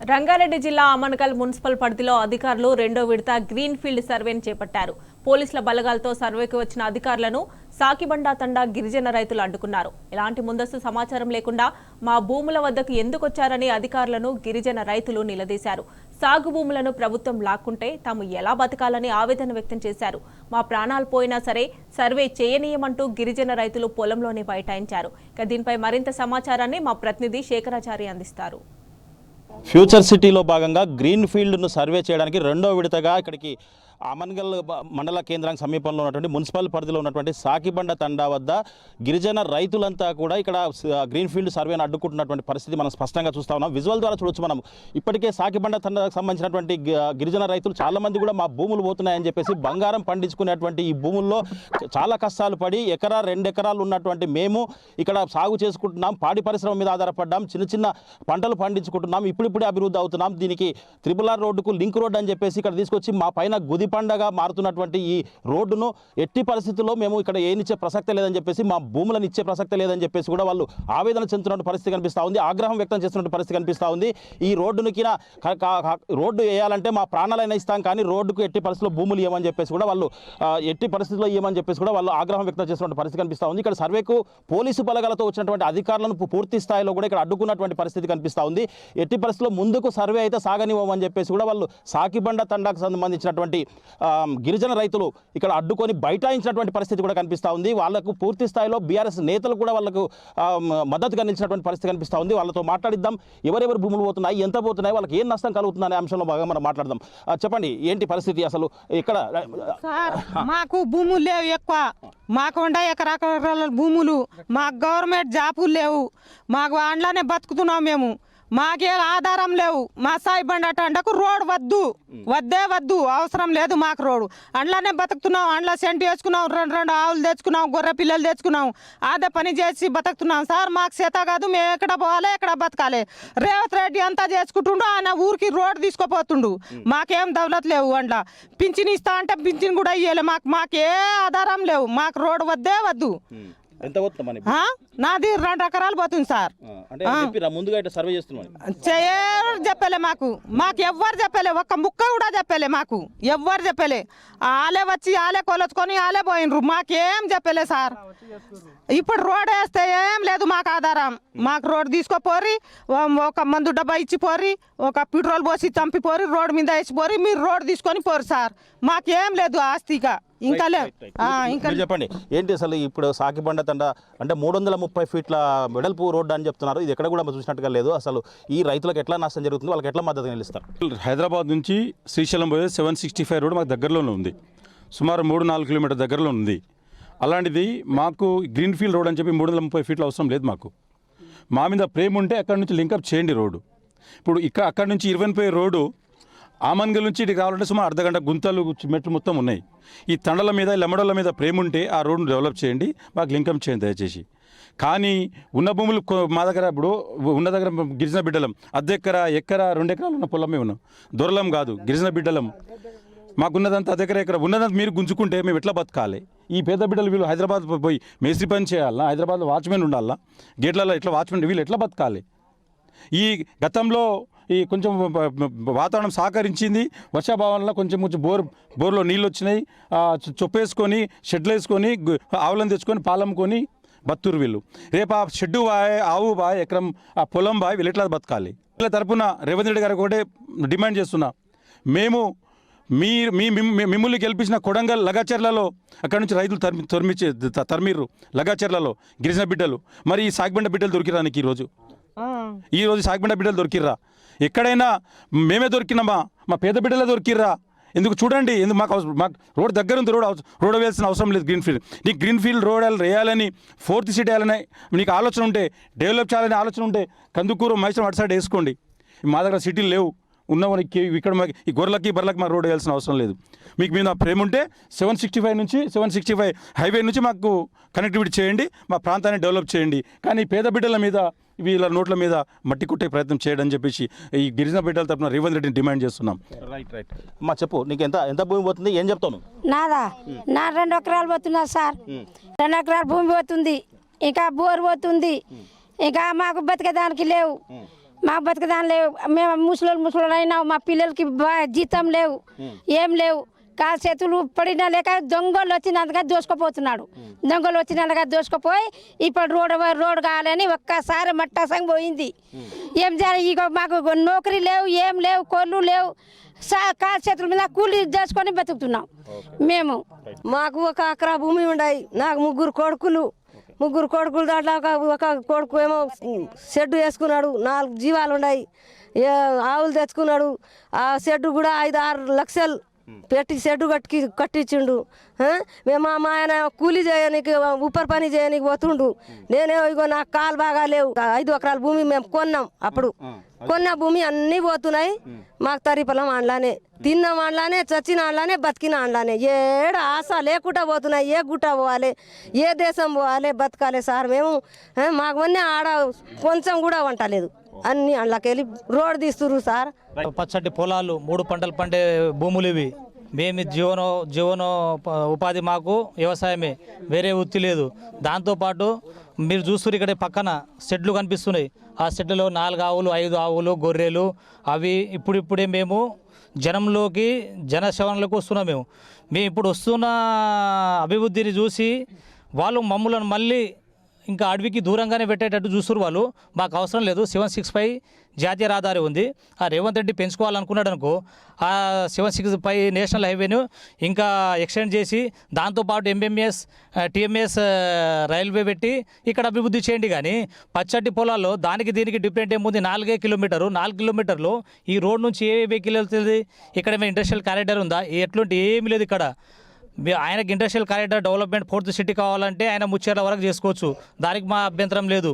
రంగారెడ్డి జిల్లా అమన్గల్ మున్సిపల్ పరిధిలో అధికారులు రెండో విడత గ్రీన్ ఫీల్డ్ సర్వేను చేపట్టారు. పోలీసుల బలగాలతో సర్వేకు వచ్చిన అధికారులను సాకిబండ తండా గిరిజన రైతులు అడ్డుకున్నారు. ఎలాంటి ముందస్తు సమాచారం లేకుండా మా భూముల వద్దకు ఎందుకు వచ్చారని అధికారులను గిరిజన రైతులు నిలదీశారు. సాగు భూములను ప్రభుత్వం లాక్కుంటే తాము ఎలా బతకాలని ఆవేదన వ్యక్తం చేశారు. మా ప్రాణాలు పోయినా సరే సర్వే చేయనీయమంటూ గిరిజన రైతులు పొలంలోనే బైఠాయించారు. దీనిపై మరింత సమాచారాన్ని మా ప్రతినిధి శేఖరాచారి అందిస్తారు. ఫ్యూచర్ సిటీలో భాగంగా గ్రీన్ ఫీల్డ్ను సర్వే చేయడానికి రెండో విడతగా ఇక్కడికి అమన్గల్ మండల కేంద్రానికి సమీపంలో ఉన్నటువంటి మున్సిపల్ పరిధిలో ఉన్నటువంటి సాకిబండ తండా వద్ద గిరిజన రైతులంతా కూడా ఇక్కడ గ్రీన్ ఫీల్డ్ సర్వేను అడ్డుకుంటున్నటువంటి పరిస్థితి మనం స్పష్టంగా చూస్తా ఉన్నాం. విజువల్ ద్వారా చూడొచ్చు. మనం ఇప్పటికే సాకిబండ తండాకు సంబంధించినటువంటి గిరిజన రైతులు చాలామంది కూడా మా భూములు పోతున్నాయని చెప్పేసి బంగారం పండించుకునేటువంటి ఈ భూముల్లో చాలా కష్టాలు పడి ఎకరా 2 ఎకరాలు ఉన్నటువంటి మేము ఇక్కడ సాగు చేసుకుంటున్నాం. పాడి పరిశ్రమ మీద ఆధారపడ్డాం. చిన్న చిన్న పంటలు పండించుకుంటున్నాం. ఇప్పుడిప్పుడే అభివృద్ధి అవుతున్నాం. దీనికి RRR రోడ్డుకు లింక్ రోడ్ అని చెప్పేసి ఇక్కడ తీసుకొచ్చి మా పైన గుది పండగ మారుతున్నటువంటి ఈ రోడ్డును ఎట్టి పరిస్థితుల్లో మేము ఇక్కడ ఏనిచ్చే ప్రసక్తే లేదని చెప్పేసి, మా భూములను ఇచ్చే ప్రసక్తే లేదని చెప్పేసి కూడా వాళ్ళు ఆవేదన చెందుతున్న పరిస్థితి కనిపిస్తూ ఉంది. ఆగ్రహం వ్యక్తం చేస్తున్న పరిస్థితి కనిపిస్తూ ఉంది. ఈ రోడ్డునికి రోడ్డు వేయాలంటే మా ప్రాణాలైనా ఇస్తాం, కానీ రోడ్డుకు ఎట్టి పరిస్థితుల్లో భూములు ఇవ్వమని చెప్పేసి కూడా వాళ్ళు ఎట్టి పరిస్థితుల్లో ఇవ్వమని చెప్పేసి కూడా వాళ్ళు ఆగ్రహం వ్యక్తం చేస్తున్న పరిస్థితి కనిపిస్తూ ఉంది. ఇక్కడ సర్వేకు పోలీసు బలగాలతో వచ్చినటువంటి అధికారులను పూర్తి స్థాయిలో కూడా ఇక్కడ అడ్డుకున్నటువంటి పరిస్థితి కనిపిస్తూ ఉంది. ఎట్టి పరిస్థితుల్లో ముందుకు సర్వే అయితే సాగనివ్వమని చెప్పేసి కూడా వాళ్ళు సాకిబండ తండాకు సంబంధించినటువంటి గిరిజన రైతులు ఇక్కడ అడ్డుకొని బైఠాయించినటువంటి పరిస్థితి కూడా కనిపిస్తూ ఉంది. వాళ్ళకు పూర్తి స్థాయిలో బీఆర్ఎస్ నేతలు కూడా వాళ్ళకు మద్దతుగా నిలిచినటువంటి పరిస్థితి కనిపిస్తూ ఉంది. వాళ్ళతో మాట్లాడిద్దాం. ఎవరెవరు భూములు పోతున్నాయి, ఎంత పోతున్నాయి, వాళ్ళకి ఏం నష్టం కలుగుతుంది అనే అంశంలో బాగా మనం మాట్లాడదాం. చెప్పండి, ఏంటి పరిస్థితి అసలు ఇక్కడ? మాకు భూములు లేవు ఎక్కువ. మాకు 100 ఎకరాల భూములు, మాకు గవర్నమెంట్ జాబులు లేవు. మాకు అండ్లానే బతుకుతున్నాం మేము. మాకే ఆధారం లేవు. మా సాయిబండ తండకు రోడ్ వద్దు, అవసరం లేదు మాకు రోడ్డు. అండ్లానే బతుకుతున్నాం. అండ్లా సెంటు వేసుకున్నాం, 2 ఆవులు తెచ్చుకున్నాం, గొర్రె పిల్లలు తెచ్చుకున్నాం. అదే పని చేసి బతుకుతున్నాం సార్. మాకు చేత కాదు, మేము ఎక్కడ పోవాలి, ఎక్కడ బతకాలి. రేవంత్ రెడ్డి అంతా చేసుకుంటుండు. ఆయన ఊరికి రోడ్డు తీసుకుపోతుండు. మాకేం దౌలత్ లేవు. అండ్లా పింఛన్ ఇస్తా అంటే పింఛన్ కూడా ఇవ్వలే. మాకే ఆధారం లేవు. మాకు రోడ్డు వద్దు. నాది 2 ఎకరాలు పోతుంది సార్. చెప్పలే మాకు ఎవ్వరు చెప్పలే. ఒక్క ముక్క కూడా చెప్పలే. మాకు ఎవ్వరు చెప్పలే. ఆలే వచ్చి ఆలే కొలుచుకొని ఆలే పోయినరు. మాకేం చెప్పలే సార్. ఇప్పుడు రోడ్ వేస్తే ఏం లేదు మాకు ఆధారం. మాకు రోడ్ తీసుకోపోరి, ఒక మందు డబ్బా ఇచ్చి పోరి, ఒక పెట్రోల్ పోసి చంపిపోరి, రోడ్ మీద వేసిపోరి, మీరు రోడ్ తీసుకొని పోరు సార్. మాకేం లేదు ఆస్తిగా. ఇంకా చెప్పండి, ఏంటి అసలు ఇప్పుడు సాకిబండ తండ అంటే 330 ఫీట్ల వెడల్పు రోడ్డు అని చెప్తున్నారు. ఇది ఎక్కడ కూడా చూసినట్టుగా లేదు. అసలు ఈ రైతులకు ఎట్లా నష్టం జరుగుతుంది, వాళ్ళకి ఎట్లా మద్దతు నిలుస్తారు? హైదరాబాద్ నుంచి శ్రీశైలం పోయే 765 రోడ్ మాకు దగ్గరలోనే ఉంది. సుమారు 3-4 కిలోమీటర్ దగ్గరలో ఉంది. అలాంటిది మాకు గ్రీన్ ఫీల్డ్ రోడ్ అని చెప్పి 330 ఫీట్లు అవసరం లేదు. మాకు మా మీద ప్రేమ ఉంటే అక్కడి నుంచి లింకప్ చేయండి రోడ్డు. ఇప్పుడు అక్కడి నుంచి 20 రోడ్డు ఆమన్గల్ నుంచి ఇటు కావాలంటే సుమారు అర్ధగంట గుంతలు మెట్లు మొత్తం ఉన్నాయి. ఈ తండల మీద లెమడోళ్ళ మీద ప్రేమ ఉంటే ఆ రోడ్ను డెవలప్ చేయండి, మాకు లింకప్ చేయండి దయచేసి. కానీ ఉన్న భూములు మా దగ్గర ఇప్పుడు ఉన్న దగ్గర గిరిజన బిడ్డలం, ఎకరా 2 ఎకరాలు ఉన్న పొలమే ఉన్నాం. దొరలం కాదు, గిరిజన బిడ్డలం. మాకున్నదంతా ఎకరా ఉన్నదంతా మీరు గుంజుకుంటే మేము ఎట్లా బతకాలి? ఈ పేద బిడ్డలు వీళ్ళు హైదరాబాద్ పోయి మేస్త్రి పని చేయాలా, హైదరాబాద్లో వాచ్మెన్ ఉండాలా, గేట్లలో ఎట్లా వాచ్మెన్, వీళ్ళు ఎట్లా బతకాలి? ఈ గతంలో ఈ కొంచెం వాతావరణం సహకరించింది. వర్షాభావంలో కొంచెం బోర్లో నీళ్ళు వచ్చినాయి. చొప్పేసుకొని షెడ్లు వేసుకొని ఆవులను తెచ్చుకొని పాలమ్ముకొని బతురు వీళ్ళు. రేపు ఆ షెడ్డు బాయ్, ఆవు బాయ్, ఎకరం ఆ పొలం బాయ్, వీళ్ళు ఎట్లా బతకాలి? వీళ్ళ తరపున రేవంత్ రెడ్డి గారికి ఒకటే డిమాండ్ చేస్తున్నా. మేము మిమ్మల్ని గెలిపించిన కొడంగల్ లగాచెర్లలో అక్కడ నుంచి రైతులు తరిమిర్రు లగాచెర్లలో గిరిజన బిడ్డలు. మరి ఈ సాగిబండ బిడ్డలు దొరికిరానికి ఈరోజు సాగిబండ బిడ్డలు దొరికిర్రా? ఎక్కడైనా మేమే దొరికినామా? మా పేద బిడ్డలే దొరికిర్రా? ఎందుకు చూడండి, ఎందుకు మాకు రోడ్ దగ్గర ఉంది. రోడ్ వేయాల్సిన అవసరం లేదు. గ్రీన్ ఫీల్డ్ నీకు గ్రీన్ ఫీల్డ్ రోడ్ వేయాలని, 4th సిటీ వేయాలని నీకు ఆలోచన ఉంటే, డెవలప్ చేయాలని ఆలోచన ఉంటే కందుకూరు మైసూరు అటు సైడ్ వేసుకోండి. మా దగ్గర సిటీలు లేవు. ఉన్నవారికి ఇక్కడ మాకు ఈ గొర్రెలకి బర్రెలకి మాకు రోడ్ వేయాల్సిన అవసరం లేదు. మీకు మీద ప్రేమ ఉంటే 765 హైవే నుంచి మాకు కనెక్టివిటీ చేయండి, మా ప్రాంతాన్ని డెవలప్ చేయండి. కానీ పేద బిడ్డల మీద, వీళ్ళ నోట్ల మీద మట్టి కొట్టే ప్రయత్నం చేయడం చెప్పేసి ఈ గిరిజన బిడ్డల తరపున రేవంత్ రెడ్డిని డిమాండ్ చేస్తున్నాం. రైట్ మా చెప్పు, నీకు ఎంత భూమి పోతుంది, ఏం చెప్తాను? నా 2 ఎకరాలు పోతున్నా సార్. 2 ఎకరాల భూమి పోతుంది, ఇంకా బోర్ పోతుంది, ఇంకా మాకు బతికేదానికి లేవు. మాకు బతకదాని లేవు. మేము ముసలోళ్ళు అయినా మా పిల్లలకి జీతం లేవు, ఏం లేవు. చేతులు పడినా లేక దొంగలు వచ్చినందుగా దోసుకుపోతున్నాడు. దొంగలు వచ్చినందుగా దోసుకుపోయి ఇప్పుడు రోడ్డు కావాలని ఒక్కసారి మట్టాసం పోయింది. ఏం చేయాలి? ఇక మాకు నౌకరీ లేవు, ఏం లేవు, కోళ్ళు లేవు. కాలు చేతుల మీద కూలి చేసుకొని బతుకుతున్నాం మేము. మాకు ఒక ఎకరా భూమి ఉన్నాయి. నాకు ముగ్గురు కొడుకులు దాంట్లో ఒక కొడుకు ఏమో షెడ్డు వేసుకున్నాడు. 4 జీవాలు ఉన్నాయి. ఆవులు తెచ్చుకున్నాడు. ఆ షెడ్డు కూడా 5-6 లక్షలు పెట్టి షెడ్డు కట్టించిండు. మేము మా ఆయన కూలీ చేయడానికి ఉప్పర్ పని చేయడానికి పోతుండు. నేనేమో ఇగో నాకు కాలు బాగా లేవు. 5 ఎకరాల భూమి మేము కొన్నాం. అప్పుడు కొన్న భూమి అన్నీ పోతున్నాయి. మాకు తరిపలం ఆడలానే, తిన్నాం ఆడలానే, చచ్చిన ఆడలానే, బతికిన ఆడలానే. ఏడ ఆశ లేకుండా పోతున్నాయి. ఏ గుట్ట పోవాలి, ఏ దేశం పోవాలి, బతకాలి సార్ మేము. మాకు అన్నీ ఆడ కొంచెం కూడా వంటలేదు. అన్నీ అందులోకెళ్ళి రోడ్డు తీస్తున్నారు సార్. పచ్చటి పొలాలు, 3 పంటలు పండే భూములు ఇవి. మేము జీవన ఉపాధి మాకు వ్యవసాయమే, వేరే వృత్తి లేదు. దాంతోపాటు మీరు చూస్తున్నారు ఇక్కడ పక్కన షెడ్లు కనిపిస్తున్నాయి. ఆ షెడ్లలో 4 ఆవులు, 5 ఆవులు, గొర్రెలు అవి ఇప్పుడిప్పుడే మేము జనసేవనలోకి వస్తున్నాం. మేము ఇప్పుడు వస్తున్న అభివృద్ధిని చూసి వాళ్ళు మమ్మల్ని మళ్ళీ ఇంకా అడవికి దూరంగానే పెట్టేటట్టు చూస్తున్నారు వాళ్ళు. మాకు అవసరం లేదు. 765 జాతీయ రహదారి ఉంది. ఆ రేవంత్ రెడ్డి పెంచుకోవాలనుకున్నాడు అనుకో, ఆ 765 నేషనల్ హైవేను ఇంకా ఎక్స్టెండ్ చేసి దాంతోపాటు ఎంఎంఎస్ టీఎంఎస్ రైల్వే పెట్టి ఇక్కడ అభివృద్ధి చేయండి. కానీ పచ్చటి పొలాల్లో దానికి దీనికి డిఫరెంట్ ఏముంది? 4 కిలోమీటర్లు ఈ రోడ్ నుంచి ఏ వెహికల్ వెళ్తుంది? ఇక్కడ ఏమైనా ఇండస్ట్రియల్ కారిడార్ ఉందా? ఎట్లాంటి ఏమీ లేదు ఇక్కడ. ఆయనకి industrial corridor development 4th city కావాలంటే ఆయన ముచ్చేర్ల వరకు చేసుకోవచ్చు. దానికి మా అభ్యంతరం లేదు.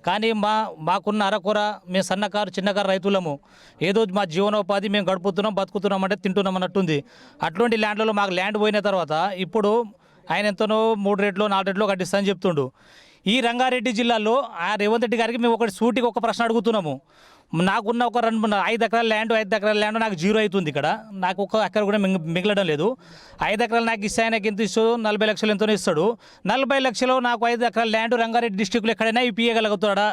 కానీ మాకున్న అరకొర, మేము చిన్నకారు రైతులము. ఏదో మా జీవనోపాధి మేము బతుకుతున్నాం అంటే తింటున్నాం అన్నట్టుంది. అటువంటి ల్యాండ్లలో మాకు ల్యాండ్ పోయిన తర్వాత ఇప్పుడు ఆయన ఎంతనో 3 రెట్లు 4 రెట్లు కట్టిస్తా అని చెప్తుండు. ఈ రంగారెడ్డి జిల్లాలో ఆ రేవంత్ రెడ్డి గారికి మేము సూటికి ఒక ప్రశ్న అడుగుతున్నాము. నాకున్న ఒక 5 ఎకరాల ల్యాండ్ నాకు 0 అవుతుంది. ఇక్కడ నాకు 1 ఎకర కూడా మిగలడం లేదు. 5 ఎకరాలు నాకు ఇస్తే ఆయనకి ఎంత ఇస్తాడు? 40 లక్షలు ఎంతనో ఇస్తాడు. 40 లక్షలు నాకు 5 ఎకరాల ల్యాండ్ రంగారెడ్డి డిస్టిక్లో ఎక్కడైనా ఇప్పియగలుగుతాడా?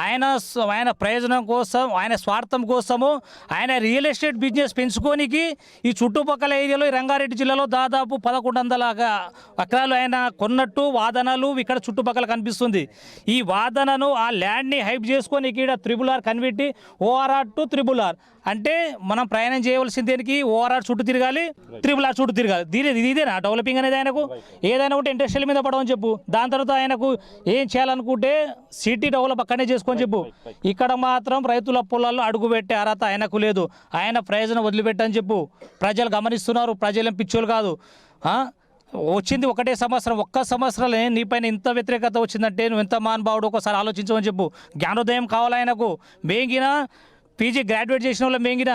ఆయన ప్రయోజనం కోసం, ఆయన స్వార్థం కోసము, ఆయన రియల్ ఎస్టేట్ బిజినెస్ పెంచుకోనికి ఈ చుట్టుపక్కల ఏరియాలో ఈ రంగారెడ్డి జిల్లాలో దాదాపు 1100 ఎకరాలు ఆయన కొన్నట్టు వాదనలు ఇక్కడ చుట్టుపక్కల కనిపిస్తుంది. ఈ వాదనను, ఆ ల్యాండ్ని హైప్ చేసుకొని ఇక్కడ RRR convert ORR to RRR అంటే మనం ప్రయాణం చేయవలసిన దేనికి? ORR చుట్టూ తిరగాలి, RRR చుట్టూ తిరగాలి. ఇదేనా డెవలపింగ్ అనేది? ఆయనకు ఏదైనా ఉంటే ఇండస్ట్రియల్ మీద పడవని చెప్పు. దాని తర్వాత ఆయనకు ఏం చేయాలనుకుంటే సిటీ డెవలప్ అక్కడనే చేసుకొని చెప్పు. ఇక్కడ మాత్రం రైతుల పొలాల్లో అడుగుపెట్టే అర్హత ఆయనకు లేదు. ఆయన ప్రయోజనం వదిలిపెట్టని చెప్పు. ప్రజలు గమనిస్తున్నారు. ప్రజలేం పిచ్చోలు కాదు. వచ్చింది ఒకటే సంవత్సరం, ఒక్క సంవత్సరాలే నీపైన ఇంత వ్యతిరేకత వచ్చిందంటే నువ్వు ఎంత మహానుభావుడు ఒకసారి ఆలోచించమని చెప్పు. జ్ఞానోదయం కావాలి ఆయనకు. మేంగిన పీజీ గ్రాడ్యుయేట్ చేసిన వాళ్ళు మేంగిన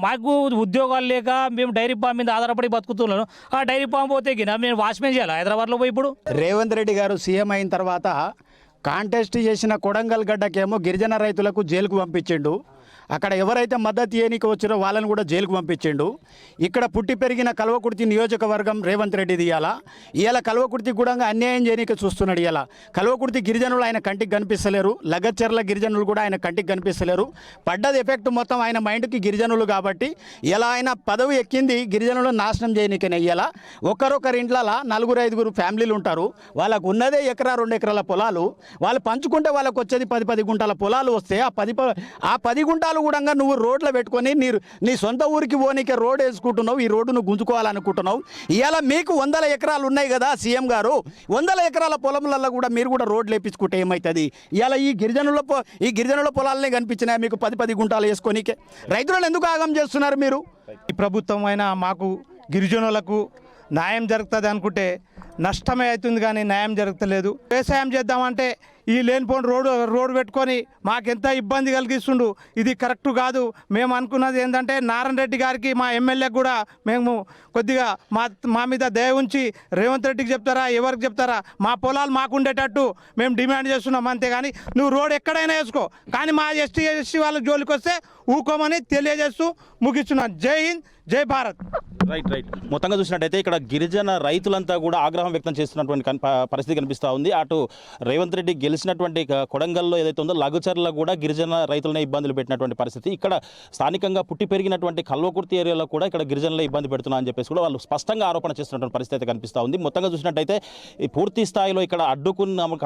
మాకు ఉద్యోగాలు లేక మేము డైరీ ఫామ్ మీద ఆధారపడి బతుకుతున్నాను. ఆ డైరీ ఫామ్ పోతే గిన మేము వాచ్మెన్ చేయాలి హైదరాబాద్లో పోయి. ఇప్పుడు రేవంత్ రెడ్డి గారు సీఎం అయిన తర్వాత కాంటెస్ట్ చేసిన కొడంగల్ గడ్డకేమో గిరిజన రైతులకు జైలుకు పంపించిండు. అక్కడ ఎవరైతే మద్దతు ఇయ్యనికి వచ్చారో వాళ్ళని కూడా జైలుకు పంపించిండు. ఇక్కడ పుట్టి పెరిగిన కల్వకుర్తి నియోజకవర్గం రేవంత్ రెడ్డిది. ఇవాళ కల్వకుర్తి కూడా అన్యాయం చేయడానికి చూస్తున్నాడు. ఇలా కల్వకుర్తి గిరిజనులు ఆయన కంటికి కనిపిస్తలేరు. లగచ్చర్ల గిరిజనులు కూడా ఆయన కంటికి కనిపిస్తలేరు. పడ్డది ఎఫెక్ట్ మొత్తం ఆయన మైండ్కి గిరిజనులు కాబట్టి ఇలా ఆయన పదవి ఎక్కింది గిరిజనులు నాశనం చేయనికనే. ఇలా ఒకరొకరి ఇంట్లో 4-5 ఫ్యామిలీలు ఉంటారు. వాళ్ళకు ఉన్నదే 1-2 ఎకరాల పొలాలు. వాళ్ళు పంచుకుంటే వాళ్ళకు వచ్చేది 10 గుంటల పొలాలు వస్తే ఆ 10 గుంటలు కూడా నువ్వు రోడ్లో పెట్టుకొని నీ సొంత ఊరికి పోనీకే రోడ్ వేసుకుంటున్నావు. ఈ రోడ్డును గుంజుకోవాలనుకుంటున్నావు. ఇవాళ మీకు 100 ఎకరాలు ఉన్నాయి కదా సీఎం గారు, 100 ఎకరాల పొలంలలో కూడా మీరు కూడా రోడ్లు వేపించుకుంటే ఏమవుతుంది? ఇవాళ ఈ గిరిజనుల పొలాలనే కనిపించినాయి మీకు 10 గుంటలు వేసుకొనికే. రైతులను ఎందుకు ఆగం చేస్తున్నారు మీరు? ఈ ప్రభుత్వం అయినా మాకు గిరిజనులకు న్యాయం జరుగుతుంది అనుకుంటే నష్టమే అవుతుంది, కానీ న్యాయం జరగలేదు. వ్యవసాయం చేద్దామంటే ఈ లేనిపోని రోడ్డు పెట్టుకొని మాకెంత ఇబ్బంది కలిగిస్తుండు. ఇది కరెక్ట్ కాదు. మేము అనుకున్నది ఏంటంటే నారాయణ రెడ్డి గారికి, మా ఎమ్మెల్యే కూడా మేము కొద్దిగా మా మీద దయ ఉంచి రేవంత్ రెడ్డికి చెప్తారా, ఎవరికి చెప్తారా, మా పొలాలు మాకు ఉండేటట్టు మేము డిమాండ్ చేస్తున్నాం. అంతేగాని నువ్వు రోడ్ ఎక్కడైనా వేసుకో, కానీ మా ఎస్టీ వాళ్ళ జోలికి వస్తే ఊకోమని తెలియజేస్తూ ముగిస్తున్నాను. జై హింద్, జై భారత్. రైట్ మొత్తంగా చూసినట్టయితే ఇక్కడ గిరిజన రైతులంతా కూడా ఆగ్రహం వ్యక్తం చేస్తున్నటువంటి పరిస్థితి కనిపిస్తూ ఉంది. అటు రేవంత్ రెడ్డి గెలిచినటువంటి కొడంగల్లో ఏదైతే ఉందో లఘుచర్ల కూడా గిరిజన రైతులనే ఇబ్బందులు పెట్టినటువంటి పరిస్థితి. ఇక్కడ స్థానికంగా పుట్టి పెరిగినటువంటి కల్వకుర్తి ఏరియాలో కూడా ఇక్కడ గిరిజనులే ఇబ్బంది పెడుతున్నా అని చెప్పేసి కూడా వాళ్ళు స్పష్టంగా ఆరోపణ చేస్తున్నటువంటి పరిస్థితి కనిపిస్తూ ఉంది. మొత్తంగా చూసినట్టయితే ఈ పూర్తి స్థాయిలో ఇక్కడ అడ్డుకున్నాము,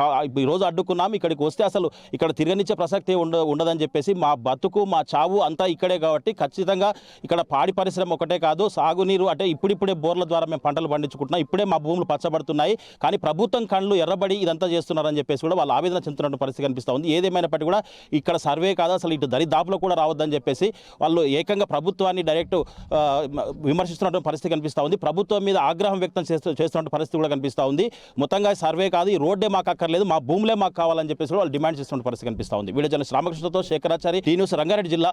ఈరోజు అడ్డుకున్నాము, ఇక్కడికి వస్తే అసలు ఇక్కడ తిరగనిచ్చే ప్రసక్తి ఉండదని చెప్పేసి మా బతుకు మా చావు అంతా ఇక్కడే కాబట్టి ఖచ్చితంగా ఇక్కడ పాడి పరిశ్రమ ఒకటే కాదు, సాగునీరు అంటే ఇప్పుడిప్పుడే బోర్ల ద్వారా మేము పంటలు పండించుకుంటున్నాం, ఇప్పుడే మా భూములు పచ్చబడుతున్నాయి, కానీ ప్రభుత్వం కళ్ళు ఎర్రబడి ఇదంతా చేస్తున్నారని చెప్పేసి కూడా వాళ్ళు ఆవేదన చెందుతున్న పరిస్థితి కనిపిస్తూ ఉంది. ఏదేమైనప్పటికీ కూడా ఇక్కడ సర్వే కాదు, అసలు ఇటు దరిదాపులో కూడా రావద్దని చెప్పేసి వాళ్ళు ఏకంగా ప్రభుత్వాన్ని డైరెక్ట్ విమర్శిస్తున్నటువంటి పరిస్థితి కనిపిస్తూ ఉంది. ప్రభుత్వం మీద ఆగ్రహం వ్యక్తం చేస్తున్న పరిస్థితి కూడా కనిపిస్తూ ఉంది. మొత్తంగా సర్వే కాదు, ఈ రోడ్డే మాకు అక్కర్లేదు, మా భూములే మాకు కావాలని చెప్పేసి వాళ్ళు డిమాండ్ చేస్తున్న పరిస్థితి కనిపిస్తూ ఉంది. వీడియో జర్నలిస్ట్ రామకృష్ణతో శేఖరాచారి, టీ న్యూస్, రంగారెడ్డి జిల్లా.